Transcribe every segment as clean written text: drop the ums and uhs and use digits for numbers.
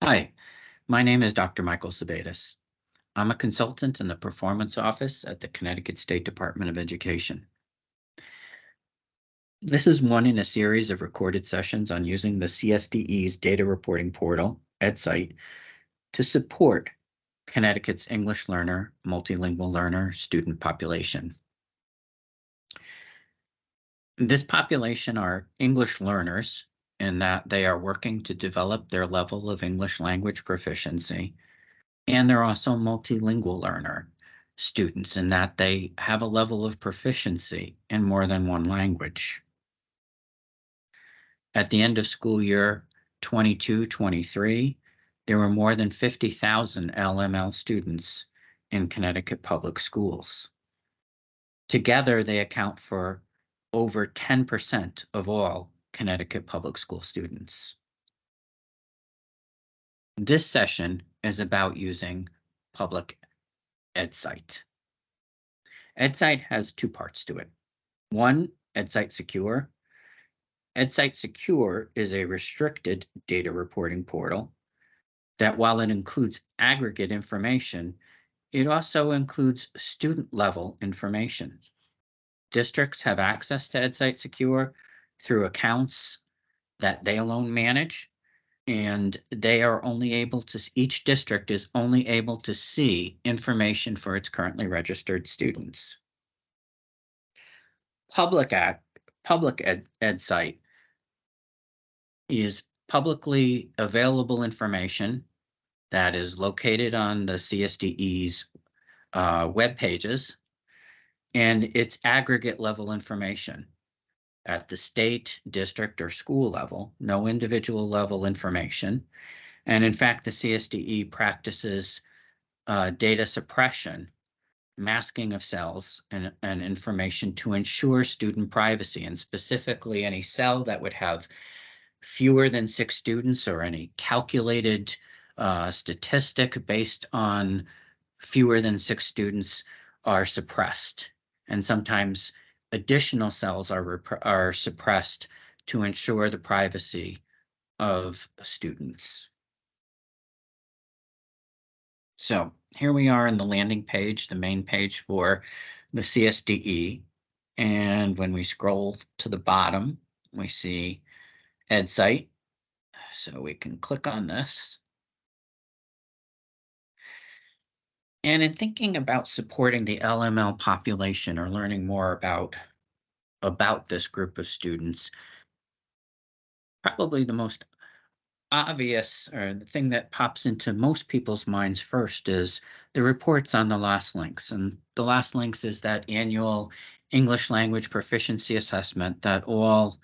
Hi, my name is Dr. Michael Sabatis. I'm a consultant in the Performance Office at the Connecticut State Department of Education. This is one in a series of recorded sessions on using the CSDE's data reporting portal, Edsite, to support Connecticut's English learner, multilingual learner student population. This population are English learners in that they are working to develop their level of English language proficiency. And they're also multilingual learner students in that they have a level of proficiency in more than one language. At the end of school year 22-23, there were more than 50,000 LML students in Connecticut public schools. Together, they account for over 10% of all Connecticut public school students. This session is about using Public EdSight. Edsite has two parts to it. One, Edsite Secure. Edsite Secure is a restricted data reporting portal that, while it includes aggregate information, it also includes student level information. Districts have access to Edsite Secure through accounts that they alone manage, and they are only able to, each district is only able to see information for its currently registered students. Public EdSite is publicly available information that is located on the CSDE's web pages, and it's aggregate level information at the state, district, or school level, no individual level information. And in fact, the CSDE practices data suppression, masking of cells and information to ensure student privacy, and specifically any cell that would have fewer than 6 students or any calculated statistic based on fewer than 6 students are suppressed. And sometimes additional cells are suppressed to ensure the privacy of students. So here we are in the landing page, the main page for the CSDE. And when we scroll to the bottom, we see Edsite. So we can click on this. And in thinking about supporting the LML population or learning more about this group of students, probably the most obvious or the thing that pops into most people's minds first is the reports on the last links. And the last links is that annual English language proficiency assessment that all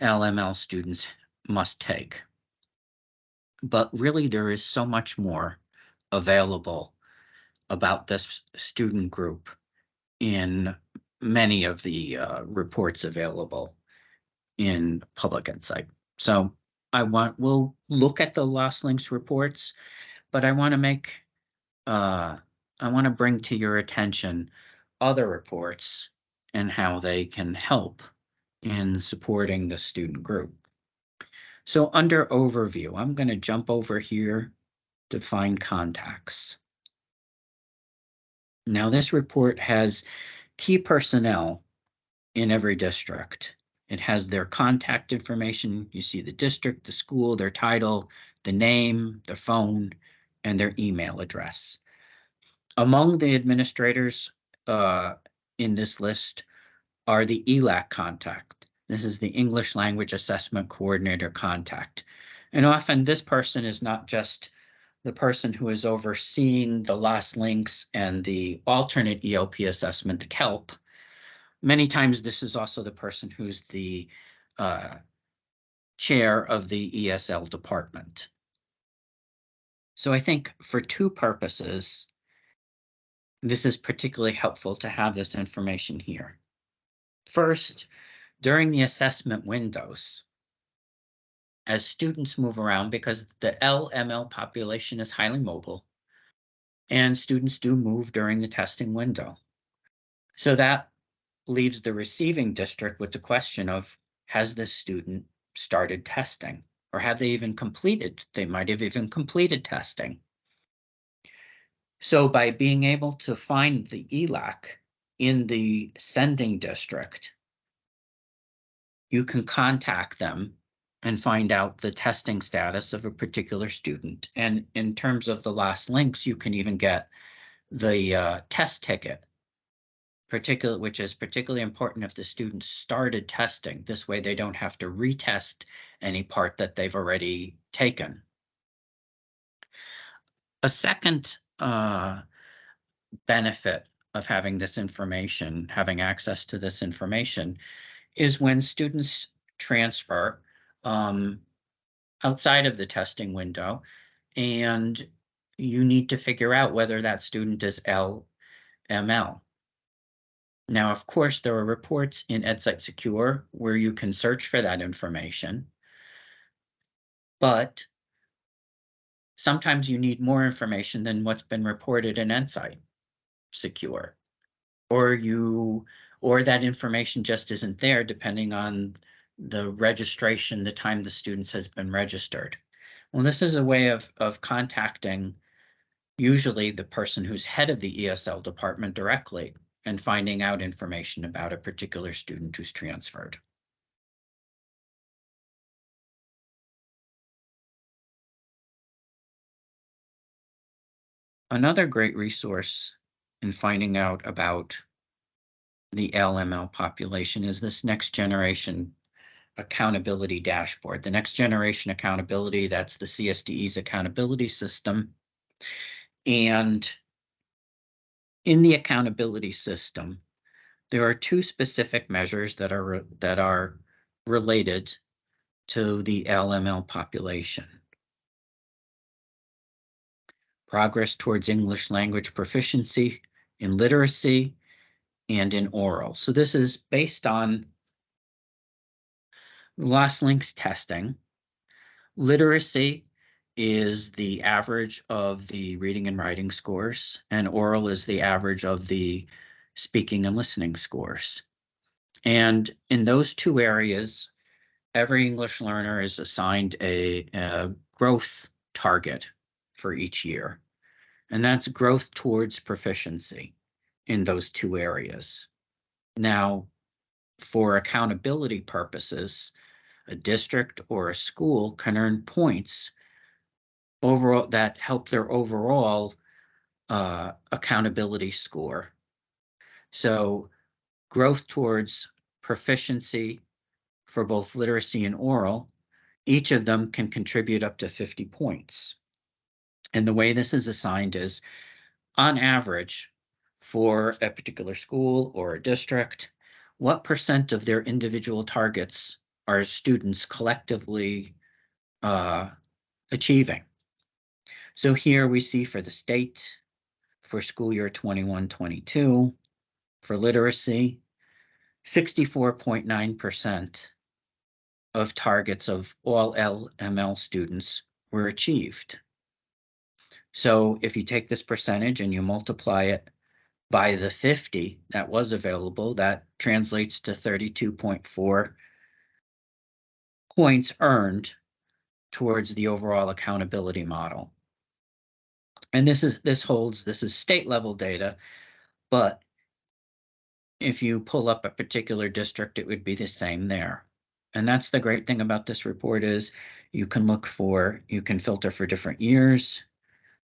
LML students must take. But really, there is so much more available about this student group in many of the reports available in Public EdSight. So we'll look at the Lost Links reports, but I want to bring to your attention other reports and how they can help in supporting the student group. So under overview, I'm going to jump over here to find contacts. Now this report has key personnel in every district. It has their contact information. You see the district, the school, their title, the name, their phone, and their email address. Among the administrators in this list are the ELAC contact. This is the English Language Assessment Coordinator contact. And often this person is not just the person who is overseeing the Lost Links and the alternate ELP assessment, the KELP. Many times this is also the person who's the chair of the ESL department. So I think for two purposes, this is particularly helpful to have this information here. First, during the assessment windows, as students move around, because the LML population is highly mobile, and students do move during the testing window. So that leaves the receiving district with the question of, has this student started testing? Or have they even completed? They might have even completed testing. So by being able to find the ELAC in the sending district, you can contact them and find out the testing status of a particular student. And in terms of the last links, you can even get the test ticket, which is particularly important if the student started testing. This way they don't have to retest any part that they've already taken. A second benefit of having this information, having access to this information, is when students transfer outside of the testing window, and you need to figure out whether that student is LML. Now, of course, there are reports in Edsite Secure where you can search for that information, but sometimes you need more information than what's been reported in Edsite Secure, or that information just isn't there depending on the registration, the time the students has been registered. Well, this is a way of contacting usually the person who's head of the ESL department directly and finding out information about a particular student who's transferred. Another great resource in finding out about the LML population is this next generation accountability dashboard. The next generation accountability, that's the CSDE's accountability system. And in the accountability system, there are two specific measures that are related to the LML population. Progress towards English language proficiency in literacy and in oral. So this is based on Lost Links testing. Literacy is the average of the reading and writing scores, and oral is the average of the speaking and listening scores. And in those two areas, every English learner is assigned a growth target for each year, and that's growth towards proficiency in those two areas. Now, for accountability purposes, a district or a school can earn points overall that help their overall accountability score. So growth towards proficiency for both literacy and oral, each of them can contribute up to 50 points. And the way this is assigned is, on average, for a particular school or a district, what % of their individual targets are students collectively achieving? So here we see for the state, for school year 21-22, for literacy, 64.9% of targets of all LML students were achieved. So if you take this percentage and you multiply it by the 50 that was available, that translates to 32.4 points earned towards the overall accountability model. And this is state level data, but if you pull up a particular district, it would be the same there. And that's the great thing about this report is you can filter for different years.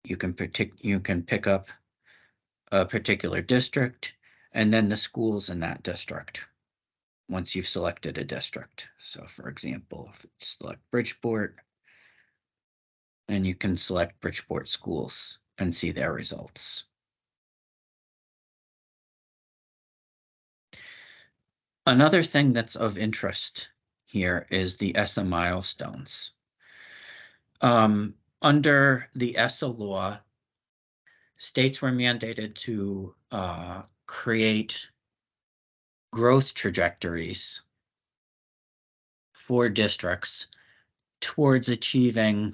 You can pick up a particular district and then the schools in that district once you've selected a district. So for example, if you select Bridgeport, then you can select Bridgeport schools and see their results. Another thing that's of interest here is the ESSA milestones. Under the ESSA law, states were mandated to create growth trajectories for districts towards achieving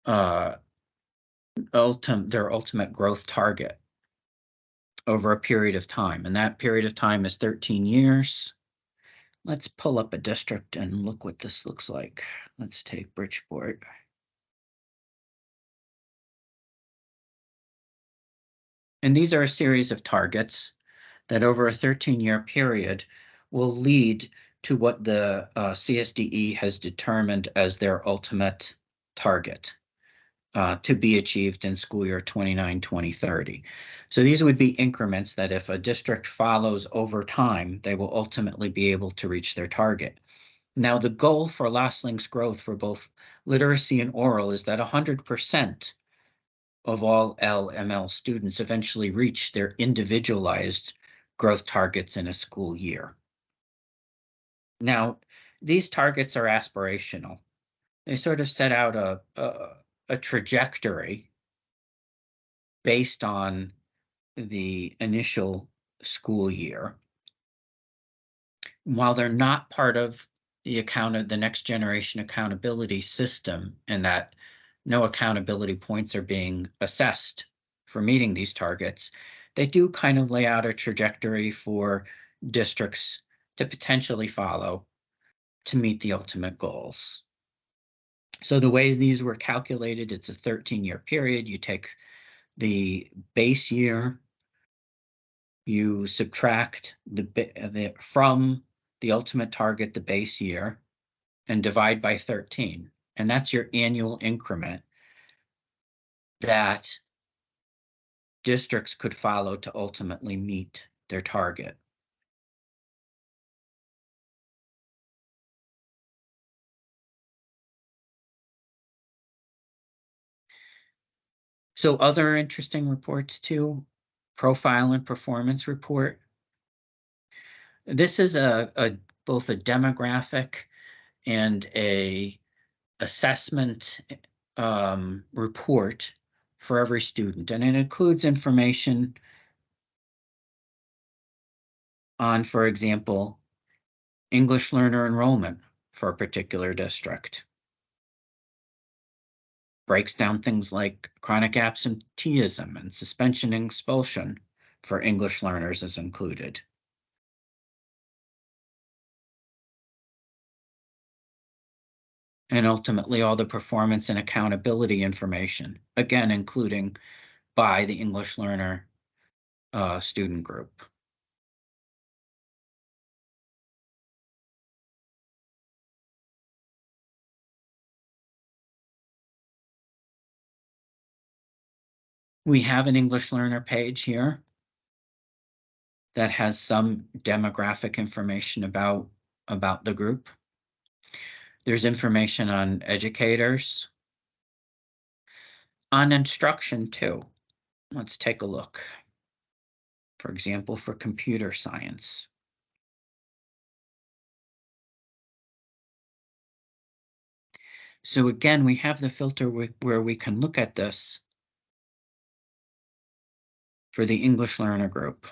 their ultimate growth target over a period of time. And that period of time is 13 years. Let's pull up a district and look what this looks like. Let's take Bridgeport. And these are a series of targets that over a 13-year period will lead to what the CSDE has determined as their ultimate target to be achieved in school year 29-2030. So these would be increments that if a district follows over time, they will ultimately be able to reach their target. Now, the goal for LastLink's growth for both literacy and oral is that 100% of all LML students eventually reach their individualized growth targets in a school year. Now, these targets are aspirational. They sort of set out a trajectory based on the initial school year. While they're not part of the next generation accountability system, and that no accountability points are being assessed for meeting these targets, they do kind of lay out a trajectory for districts to potentially follow to meet the ultimate goals. So the ways these were calculated, it's a 13-year period. You take the base year, you subtract from the ultimate target, the base year, and divide by 13. And that's your annual increment that districts could follow to ultimately meet their target. So other interesting reports too, profile and performance report. This is both a demographic and a assessment report for every student, and it includes information on, for example, English learner enrollment for a particular district. Breaks down things like chronic absenteeism and suspension and expulsion for English learners is included. And ultimately all the performance and accountability information, again, including by the English learner student group. We have an English learner page here that has some demographic information about the group. There's information on educators, on instruction too. Let's take a look. For example, for computer science. So again, we have the filter where we can look at this for the English learner group.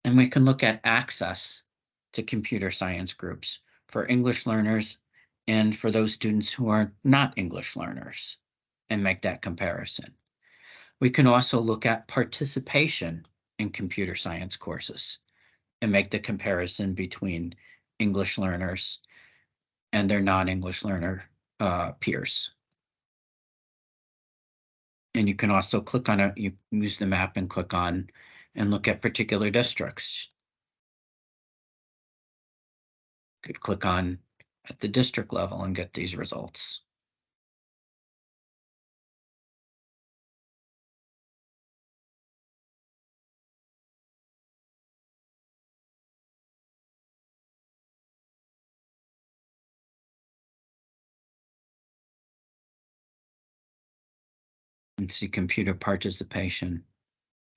And we can look at access to computer science groups for English learners and for those students who are not English learners and make that comparison. We can also look at participation in computer science courses and make the comparison between English learners and their non-English learner peers. And you can also click on it, you use the map and click on and look at particular districts. You could click on at the district level and get these results. And see computer participation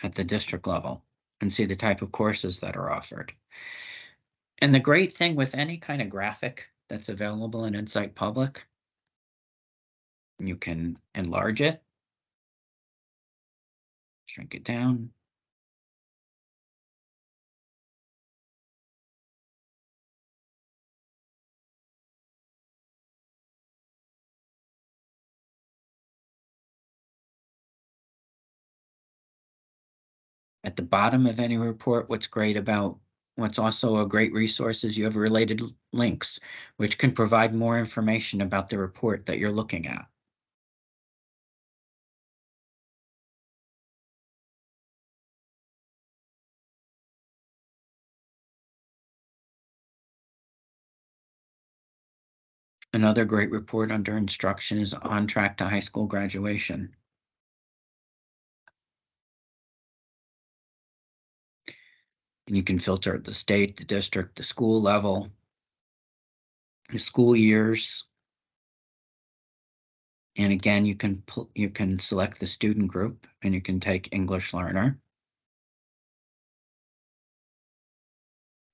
at the district level and see the type of courses that are offered. And the great thing with any kind of graphic that's available in Edsite Public, you can enlarge it, shrink it down, at the bottom of any report, what's also a great resource is you have related links, which can provide more information about the report that you're looking at. Another great report under instruction is On Track to High School Graduation. And you can filter at the state, the district, the school level, the school years. And again, you can select the student group and you can take English learner.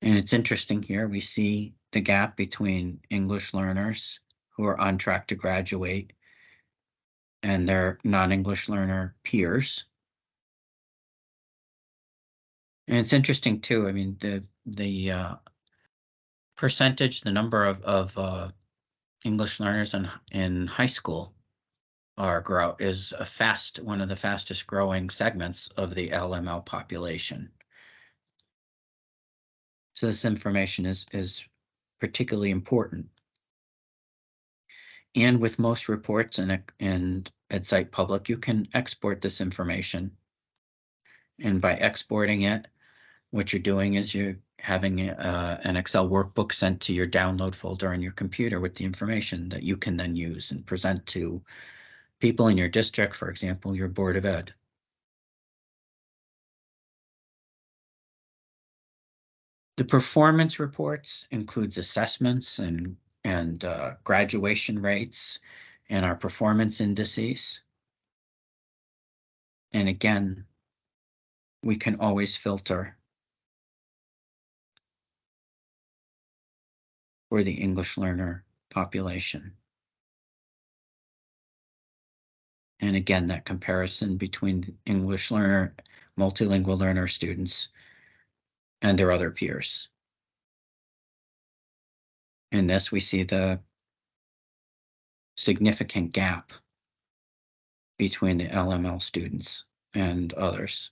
And it's interesting here, we see the gap between English learners who are on track to graduate and their non-English learner peers. And it's interesting too, I mean, the percentage, the number of English learners in high school is one of the fastest growing segments of the LML population. So this information is particularly important. And with most reports and Edsite Public, you can export this information. And by exporting it, what you're doing is you're having an Excel workbook sent to your download folder on your computer with the information that you can then use and present to people in your district, for example, your Board of Ed. The performance reports includes assessments and graduation rates and our performance indices. And again, we can always filter for the English learner population. And again, that comparison between English learner, multilingual learner students and their other peers. In this, we see the significant gap between the LML students and others.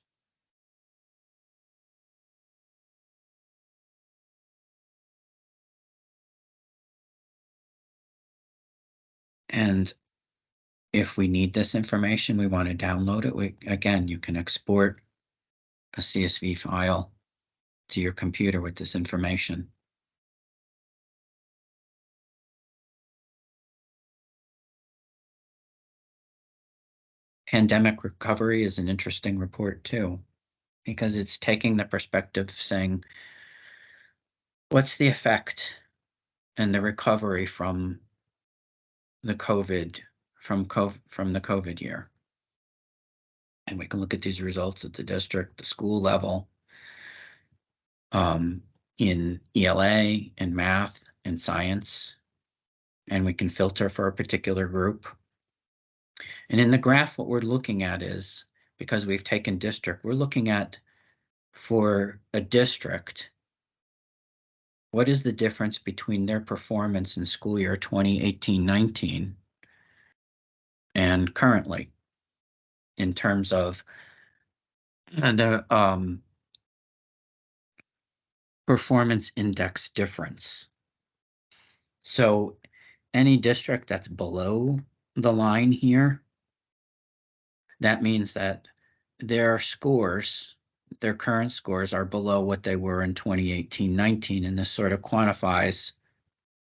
And if we need this information, we want to download it, again, you can export a CSV file to your computer with this information. Pandemic recovery is an interesting report too, because it's taking the perspective saying, what's the effect and the recovery from the COVID year? And we can look at these results at the district, the school level, in ELA, in math, and science, and we can filter for a particular group. And in the graph, what we're looking at is, because we've taken district, we're looking at, for a district, what is the difference between their performance in school year 2018-19 and currently in terms of the performance index difference. So any district that's below the line here, that means that their scores, their current scores, are below what they were in 2018-19, and this sort of quantifies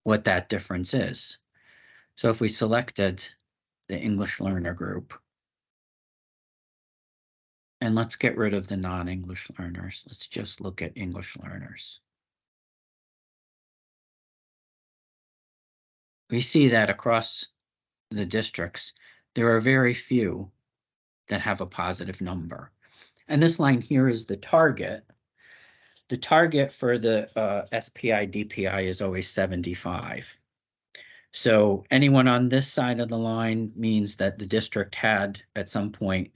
what that difference is. So if we selected the English learner group, and let's get rid of the non-English learners, let's just look at English learners. We see that across the districts, there are very few that have a positive number. And this line here is the target. The target for the SPI DPI is always 75. So anyone on this side of the line means that the district had at some point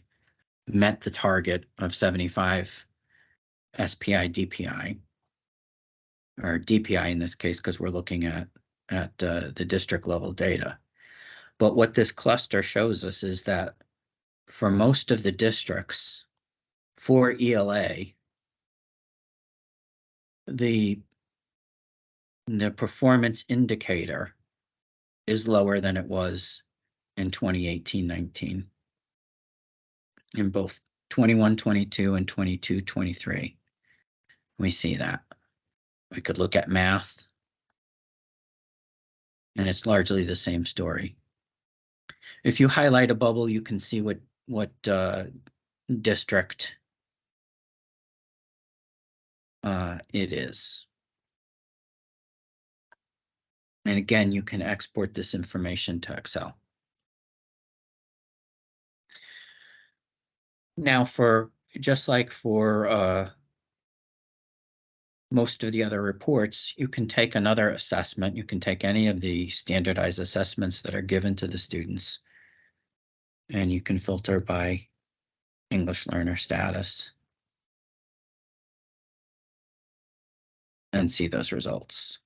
met the target of 75 SPI DPI, or DPI in this case, because we're looking at the district level data. But what this cluster shows us is that for most of the districts, for ELA, the performance indicator is lower than it was in 2018-19 in both 21-22 and 22-23. We see that. We could look at math, and it's largely the same story. If you highlight a bubble, you can see what district it is. And again, you can export this information to Excel. Now, just like for most of the other reports, you can take another assessment. You can take any of the standardized assessments that are given to the students, and you can filter by English learner status and see those results.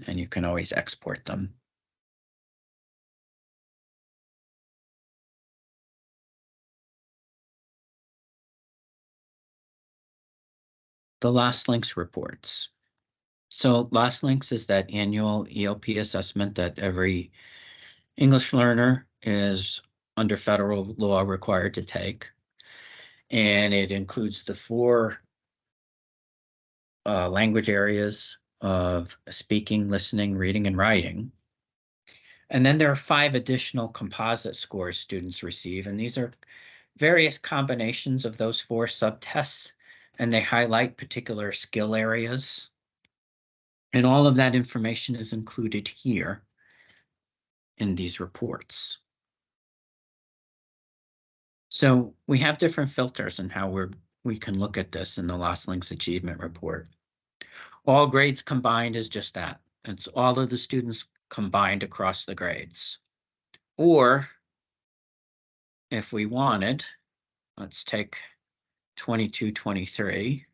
And you can always export them. The Last Links reports. So Last Links is that annual ELP assessment that every English learner is under federal law required to take. And it includes the 4 language areas of speaking, listening, reading, and writing. And then there are 5 additional composite scores students receive, and these are various combinations of those 4 subtests, and they highlight particular skill areas. And all of that information is included here in these reports. So we have different filters in how we can look at this in the Lost Links Achievement Report. All grades combined is just that. It's all of the students combined across the grades. Or if we wanted, let's take 22-23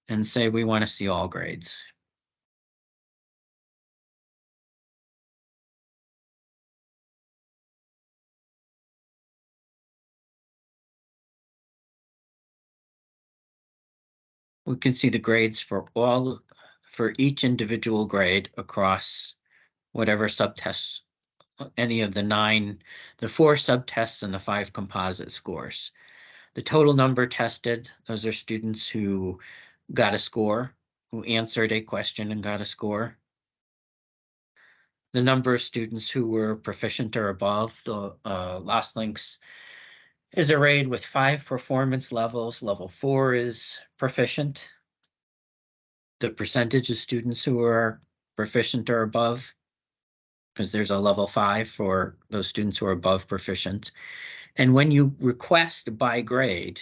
and say we want to see all grades. We can see the grades for each individual grade across whatever subtests, any of the 4 subtests and the 5 composite scores. The total number tested, those are students who got a score, who answered a question and got a score. The number of students who were proficient or above, the Lost Links is arrayed with 5 performance levels. Level 4 is proficient. The percentage of students who are proficient or above, because there's a level 5 for those students who are above proficient. And when you request by grade,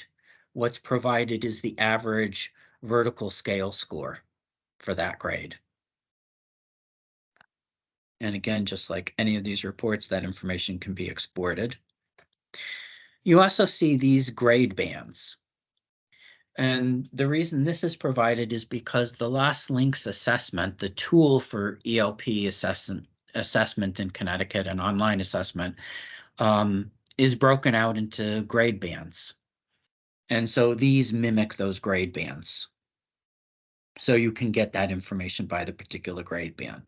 what's provided is the average vertical scale score for that grade. And again, just like any of these reports, that information can be exported. You also see these grade bands. And the reason this is provided is because the Lost Links assessment, the tool for ELP assessment in Connecticut and online assessment, is broken out into grade bands. And so these mimic those grade bands. So you can get that information by the particular grade band.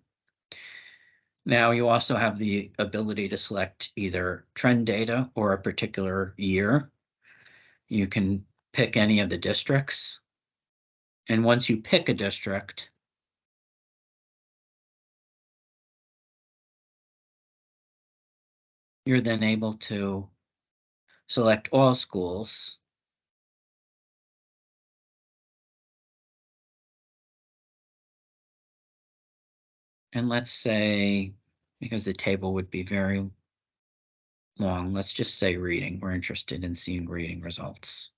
Now you also have the ability to select either trend data or a particular year. You can pick any of the districts. And once you pick a district, you're then able to select all schools. And let's say, because the table would be very long, let's just say reading. We're interested in seeing reading results.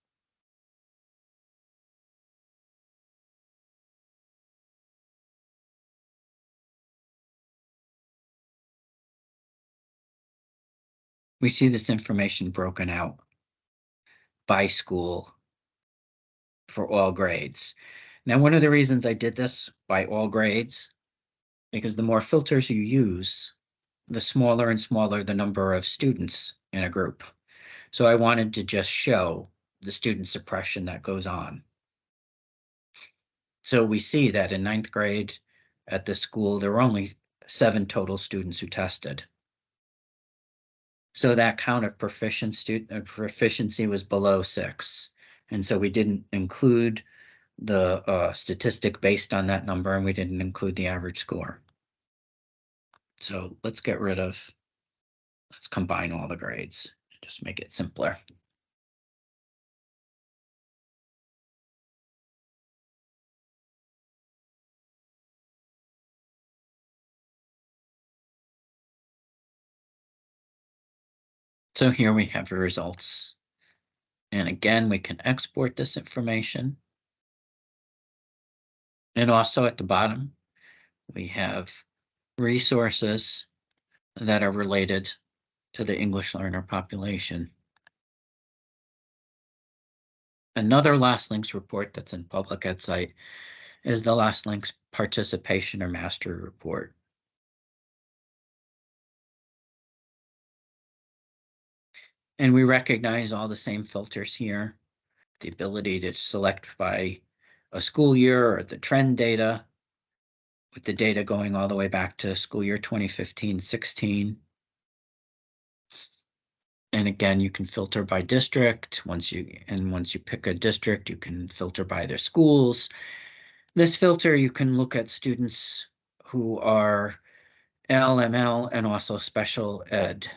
We see this information broken out by school for all grades. Now, one of the reasons I did this by all grades, because the more filters you use, the smaller and smaller the number of students in a group. So I wanted to just show the student suppression that goes on. So we see that in 9th grade at the school, there were only 7 total students who tested. So that count of proficiency was below 6. And so we didn't include the statistic based on that number, and we didn't include the average score. So let's combine all the grades, just make it simpler. So here we have the results. And again, we can export this information. And also at the bottom, we have resources that are related to the English learner population. Another Last Links report that's in Public EdSight is the Last Links Participation or Mastery Report. And we recognize all the same filters here, the ability to select by a school year or the trend data, with the data going all the way back to school year 2015-16. And again, you can filter by district. Once you pick a district, you can filter by their schools. This filter, you can look at students who are LML and also special ed.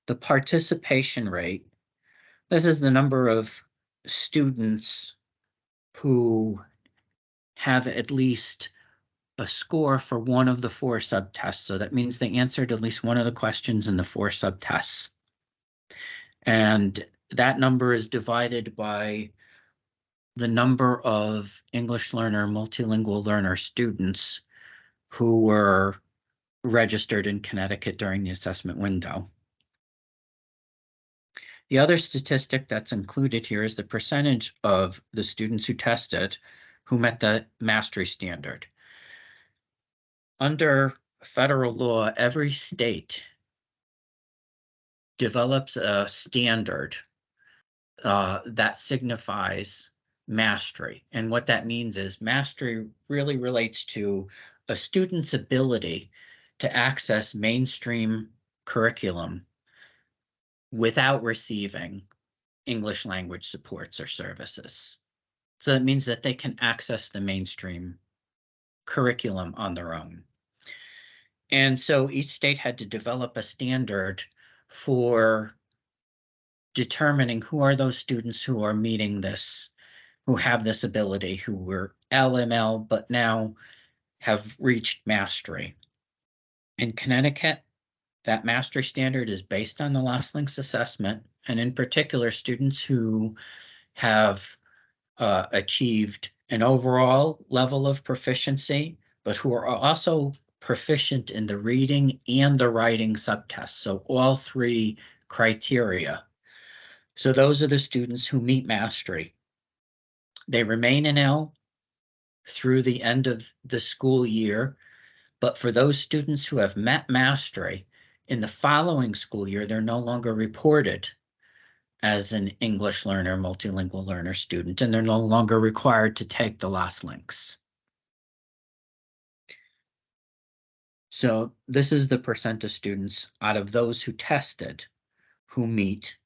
The participation rate, this is the number of students who have at least a score for one of the 4 subtests. So that means they answered at least one of the questions in the 4 subtests. And that number is divided by the number of English learner, multilingual learner students who were registered in Connecticut during the assessment window. The other statistic that's included here is the percentage of the students who tested who met the mastery standard. Under federal law, every state develops a standard that signifies mastery. And what that means is mastery really relates to a student's ability to access mainstream curriculum without receiving English language supports or services. So it means that they can access the mainstream curriculum on their own. And so each state had to develop a standard for determining who are those students who are meeting this, who have this ability, who were LML, but now have reached mastery. In Connecticut, that mastery standard is based on the Last Links assessment, and in particular, students who have achieved an overall level of proficiency, but who are also proficient in the reading and the writing subtests. So all 3 criteria. So those are the students who meet mastery. They remain in L through the end of the school year, but for those students who have met mastery in the following school year, they're no longer reported as an English learner, multilingual learner student, and they're no longer required to take the Last Links. So this is the percent of students out of those who tested who meet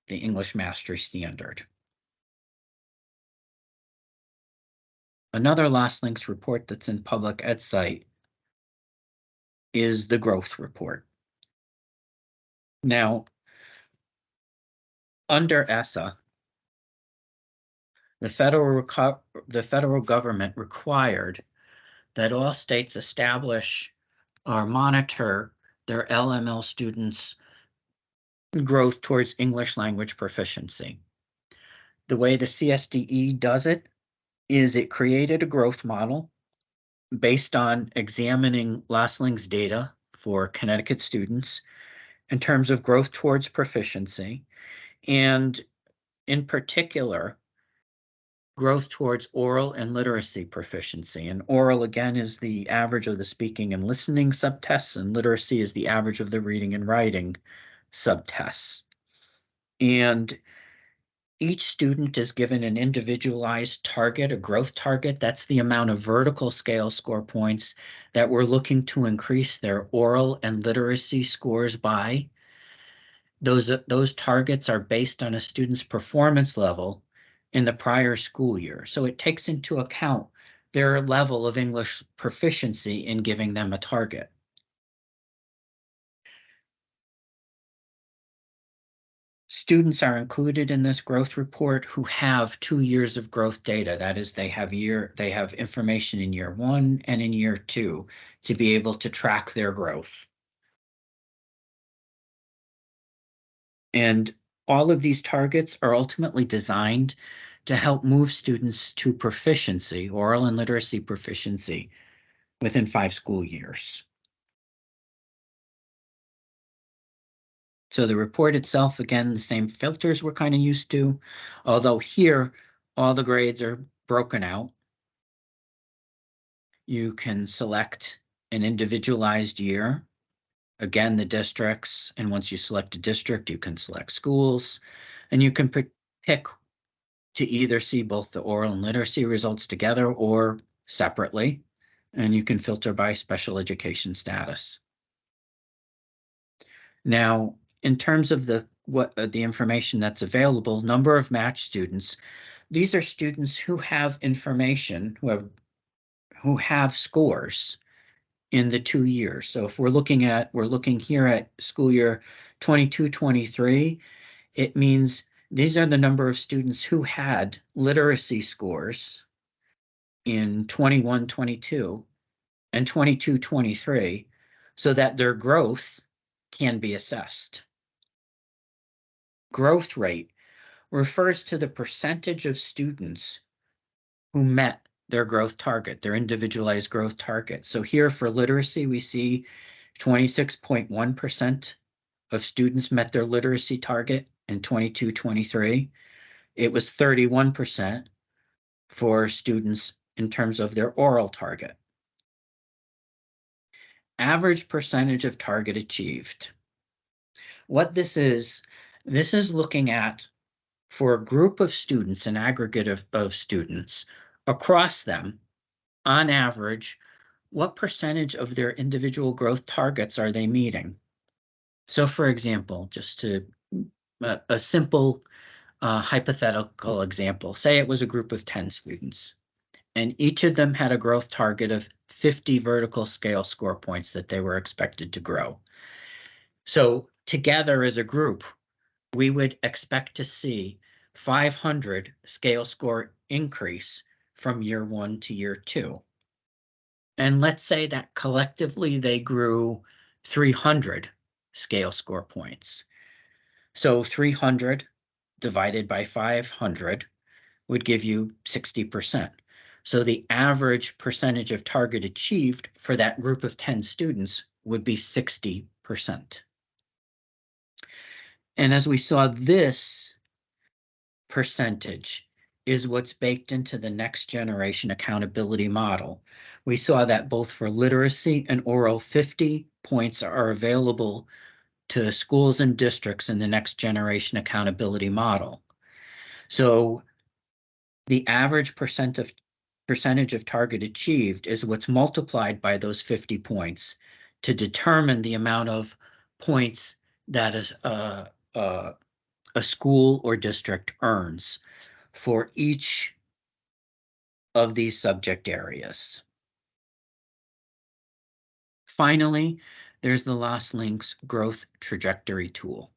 the English mastery standard. Another Last Links report that's in Public EdSight is the growth report. Now, under ESSA, the federal government required that all states establish or monitor their LML students' growth towards English language proficiency. The way the CSDE does it is it created a growth model based on examining Last Links data for Connecticut students in terms of growth towards proficiency, and in particular, growth towards oral and literacy proficiency. And oral, again, is the average of the speaking and listening subtests, and literacy is the average of the reading and writing subtests. And each student is given an individualized target, a growth target. That's the amount of vertical scale score points that we're looking to increase their oral and literacy scores by. Those targets are based on a student's performance level in the prior school year. So it takes into account their level of English proficiency in giving them a target. Students are included in this growth report who have 2 years of growth data. That is, they have information in year 1 and in year 2 to be able to track their growth. And all of these targets are ultimately designed to help move students to proficiency, oral and literacy proficiency, within 5 school years. So the report itself, again, the same filters we're kind of used to, although here all the grades are broken out. You can select an individualized year. Again, the districts, and once you select a district, you can select schools, and you can pick to either see both the oral and literacy results together or separately, and you can filter by special education status. Now, in terms of the information that's available, number of matched students, these are students who have information, who have scores in the 2 years. So if we're looking here at school year 22-23, it means these are the number of students who had literacy scores in 21-22 and 22-23 so that their growth can be assessed. Growth rate refers to the percentage of students who met their growth target, their individualized growth target. So here for literacy, we see 26.1% of students met their literacy target in 22-23. It was 31% for students in terms of their oral target. Average percentage of target achieved. What this is looking at, for a group of students, an aggregate of students across them, on average, what percentage of their individual growth targets are they meeting? So for example, just to a simple hypothetical example, say it was a group of 10 students, and each of them had a growth target of 50 vertical scale score points that they were expected to grow. So together as a group, we would expect to see 500 scale score increase from year 1 to year 2. And let's say that collectively they grew 300 scale score points. So 300 divided by 500 would give you 60%. So the average percentage of target achieved for that group of 10 students would be 60%. And as we saw, this percentage is what's baked into the next generation accountability model. We saw that both for literacy and oral, 50 points are available to schools and districts in the next generation accountability model. So the average percentage of target achieved is what's multiplied by those 50 points to determine the amount of points that a school or district earns for each of these subject areas. Finally, there's the LostLinks growth trajectory tool.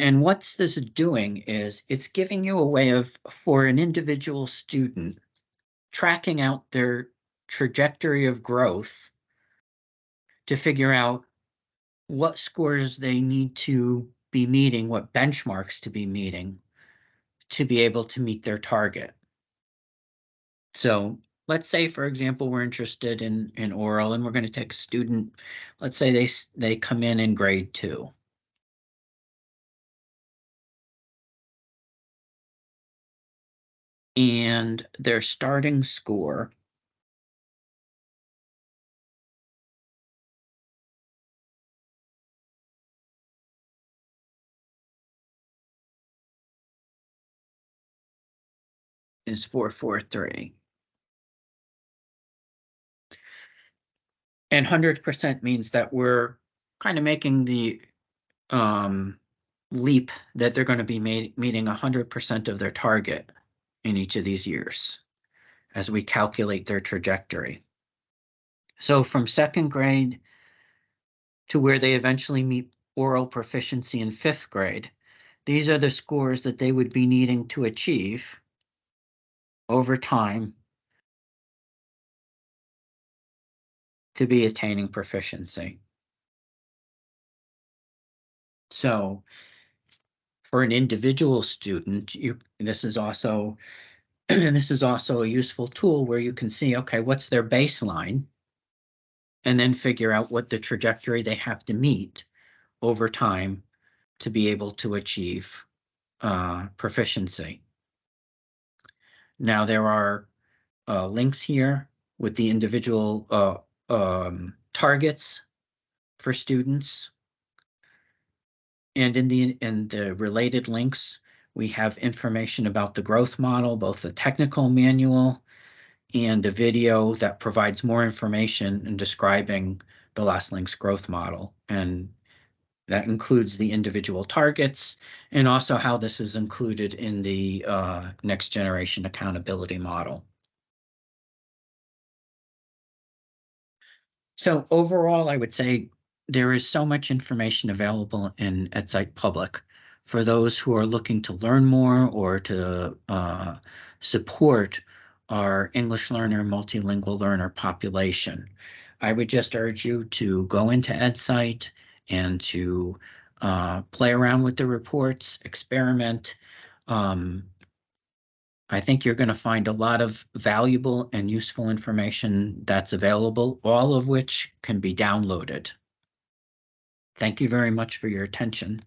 And what this is doing is it's giving you a way of, for an individual student, tracking out their trajectory of growth to figure out what scores they need to be meeting, what benchmarks to be meeting to be able to meet their target. So let's say, for example, we're interested in oral and we're going to take a student, let's say they come in grade 2. And their starting score is 443. And 100% means that we're kind of making the leap that they're going to be meeting 100% of their target in each of these years as we calculate their trajectory. So from second grade to where they eventually meet oral proficiency in fifth grade, these are the scores that they would be needing to achieve over time to be attaining proficiency. So for an individual student, this is also a useful tool where you can see, okay, what's their baseline, and then figure out what the trajectory they have to meet over time to be able to achieve proficiency. Now there are links here with the individual targets for students. And in the related links, we have information about the growth model, both the technical manual and a video that provides more information in describing the Last Link's growth model. And that includes the individual targets and also how this is included in the next generation accountability model. So overall, I would say there is so much information available in Edsite Public for those who are looking to learn more or to support our English learner, multilingual learner population. I would just urge you to go into Edsite and to play around with the reports, experiment. I think you're going to find a lot of valuable and useful information that's available, all of which can be downloaded. Thank you very much for your attention.